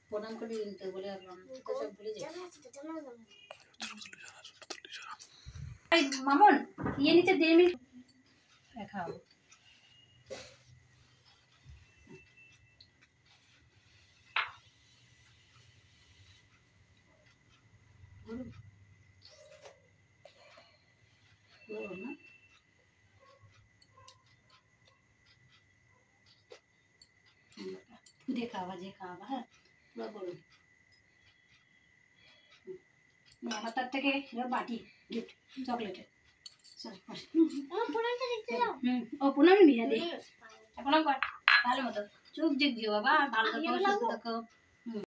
প্রণাম করে নিতে বলে আসলাম তো সব ভুলে যাই। এই মামুন ইয়ে নিচে 1.5 মিনিট খাও। না खुदे खावा जे खावा है पूरा बोलो আমার তার থেকে বাটি গিফট চকলেটের ও পুনম বিয়া দে এখন ভালো মতো চুপ জিগ বাবা ভালো থাকো সুস্থ থাকো।